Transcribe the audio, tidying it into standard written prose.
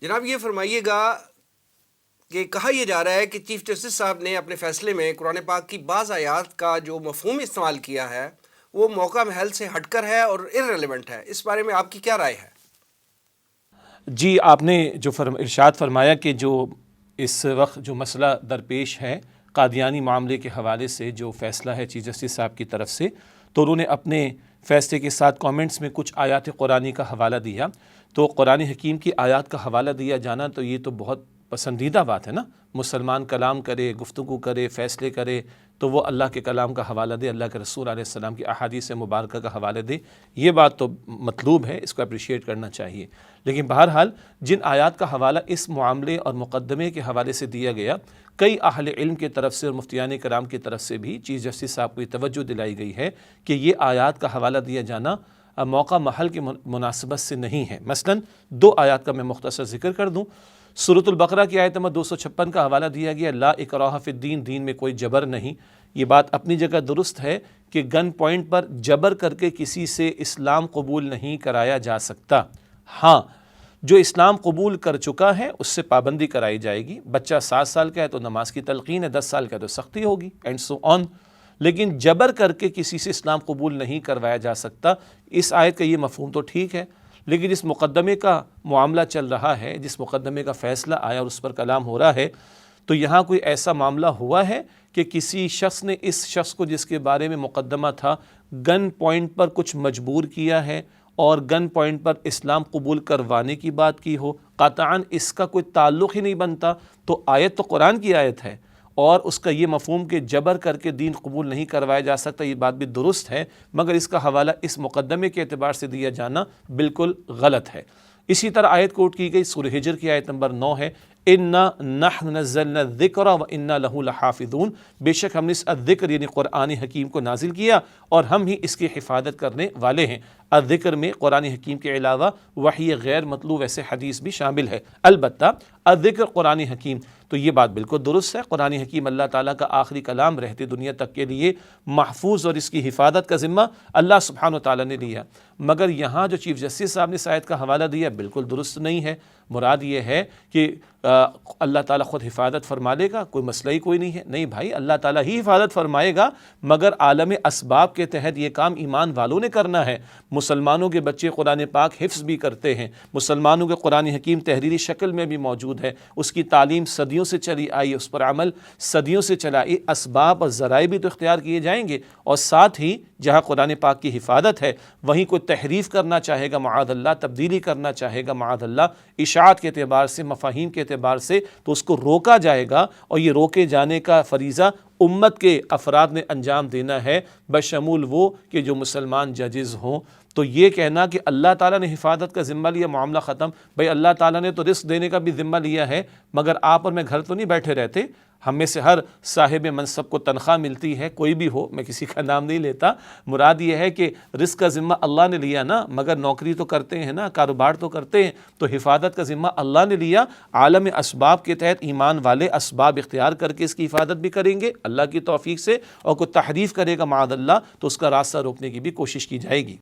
جناب یہ فرمائیے گا کہ کہا یہ جا رہا ہے کہ چیف جسٹس صاحب نے اپنے فیصلے میں قرآن پاک کی بعض آیات کا جو مفہوم استعمال کیا ہے وہ موقع محل سے ہٹ کر ہے اور ارریلیونٹ ہے. اس بارے میں آپ کی کیا رائے ہے؟ جی، آپ نے جو ارشاد فرمایا کہ جو اس وقت جو مسئلہ درپیش ہے قادیانی معاملے کے حوالے سے جو فیصلہ ہے چیف جسٹس صاحب کی طرف سے، تو انہوں نے اپنے فیصلے کے ساتھ کامنٹس میں کچھ آیات قرآنی کا حوالہ دیا. تو قرآن حکیم کی آیات کا حوالہ دیا جانا تو یہ تو بہت پسندیدہ بات ہے نا. مسلمان کلام کرے، گفتگو کرے، فیصلے کرے تو وہ اللہ کے کلام کا حوالہ دے، اللہ کے رسول علیہ السلام کی احادیث مبارکہ کا حوالہ دے. یہ بات تو مطلوب ہے، اس کو اپریشیٹ کرنا چاہیے. لیکن بہرحال جن آیات کا حوالہ اس معاملے اور مقدمے کے حوالے سے دیا گیا، کئی اہل علم کی طرف سے اور مفتیان کرام کی طرف سے بھی چیف جسٹس صاحب کو یہ توجہ دلائی گئی ہے کہ یہ آیات کا حوالہ دیا جانا موقع محل کی مناسبت سے نہیں ہے. مثلاً 2 آیات کا میں مختصر ذکر کر دوں. سورۃ البقرہ کی آیت نمبر 256 کا حوالہ دیا گیا، لا اکراہ فی الدین، دین میں کوئی جبر نہیں. یہ بات اپنی جگہ درست ہے کہ گن پوائنٹ پر جبر کر کے کسی سے اسلام قبول نہیں کرایا جا سکتا. ہاں، جو اسلام قبول کر چکا ہے اس سے پابندی کرائی جائے گی. بچہ 7 سال کا ہے تو نماز کی تلقین ہے، 10 سال کا ہے تو سختی ہوگی، اینڈ سو آن. لیکن جبر کر کے کسی سے اسلام قبول نہیں کروایا جا سکتا. اس آیت کا یہ مفہوم تو ٹھیک ہے، لیکن جس مقدمے کا معاملہ چل رہا ہے، جس مقدمے کا فیصلہ آیا اور اس پر کلام ہو رہا ہے، تو یہاں کوئی ایسا معاملہ ہوا ہے کہ کسی شخص نے اس شخص کو جس کے بارے میں مقدمہ تھا گن پوائنٹ پر کچھ مجبور کیا ہے اور گن پوائنٹ پر اسلام قبول کروانے کی بات کی ہو؟ قطعاً اس کا کوئی تعلق ہی نہیں بنتا. تو آیت تو قرآن کی آیت ہے، اور اس کا یہ مفہوم کہ جبر کر کے دین قبول نہیں کروایا جا سکتا، یہ بات بھی درست ہے، مگر اس کا حوالہ اس مقدمے کے اعتبار سے دیا جانا بالکل غلط ہے. اسی طرح آیت کوٹ کی گئی سورہ ہجر کی آیت نمبر 9 ہے، اِنَّا نَحْنُ نَزَّلْنَا الذِّكْرَ وَإِنَّا لَهُ لَحَافِظُونَ، بے شک ہم نے اس الذکر یعنی قرآن حکیم کو نازل کیا اور ہم ہی اس کی حفاظت کرنے والے ہیں. الذکر میں قرآن حکیم کے علاوہ وحی غیر مطلوب ایسے حدیث بھی شامل ہے. البتہ الذکر قرآن حکیم، تو یہ بات بالکل درست ہے. قرآن حکیم اللہ تعالیٰ کا آخری کلام رہتے دنیا تک کے لیے محفوظ اور اس کی حفاظت کا ذمہ اللہ سبحانہ و تعالیٰ نے لیا. مگر یہاں جو چیف جسٹس صاحب نے اس آیت کا حوالہ دیا بالکل درست نہیں ہے. مراد یہ ہے کہ اللہ تعالیٰ خود حفاظت فرما لے گا، کوئی مسئلہ ہی کوئی نہیں ہے. نہیں بھائی، اللہ تعالیٰ ہی حفاظت فرمائے گا، مگر عالم اسباب کے تحت یہ کام ایمان والوں نے کرنا ہے. مسلمانوں کے بچے قرآن پاک حفظ بھی کرتے ہیں، مسلمانوں کے قرآن حکیم تحریری شکل میں بھی موجود ہے، اس کی تعلیم صدیوں سے چلی آئی، اس پر عمل صدیوں سے چلا آئی. اسباب اور ذرائع بھی تو اختیار کیے جائیں گے، اور ساتھ ہی جہاں قرآن پاک کی حفاظت ہے وہیں کوئی تحریف کرنا چاہے گا معاذ اللہ، تبدیلی کرنا چاہے گا معاذ اللہ اشاعت کے اعتبار سے، مفاہیم کے اعتبار سے، تو اس کو روکا جائے گا. اور یہ روکے جانے کا فریضہ امت کے افراد نے انجام دینا ہے، بشمول وہ کہ جو مسلمان ججز ہوں. تو یہ کہنا کہ اللہ تعالیٰ نے حفاظت کا ذمہ لیا، معاملہ ختم. بھئی اللہ تعالیٰ نے تو رزق دینے کا بھی ذمہ لیا ہے، مگر آپ اور میں گھر تو نہیں بیٹھے رہتے. ہم میں سے ہر صاحب منصب کو تنخواہ ملتی ہے، کوئی بھی ہو، میں کسی کا نام نہیں لیتا. مراد یہ ہے کہ رزق کا ذمہ اللہ نے لیا نا، مگر نوکری تو کرتے ہیں نا، کاروبار تو کرتے ہیں، تو حفاظت کا ذمہ اللہ نے لیا. عالم اسباب کے تحت ایمان والے اسباب اختیار کر کے اس کی حفاظت بھی کریں گے اللہ کی توفیق سے، اور کوئی تحریف کرے گا معاذ اللہ تو اس کا راستہ روکنے کی بھی کوشش کی جائے گی.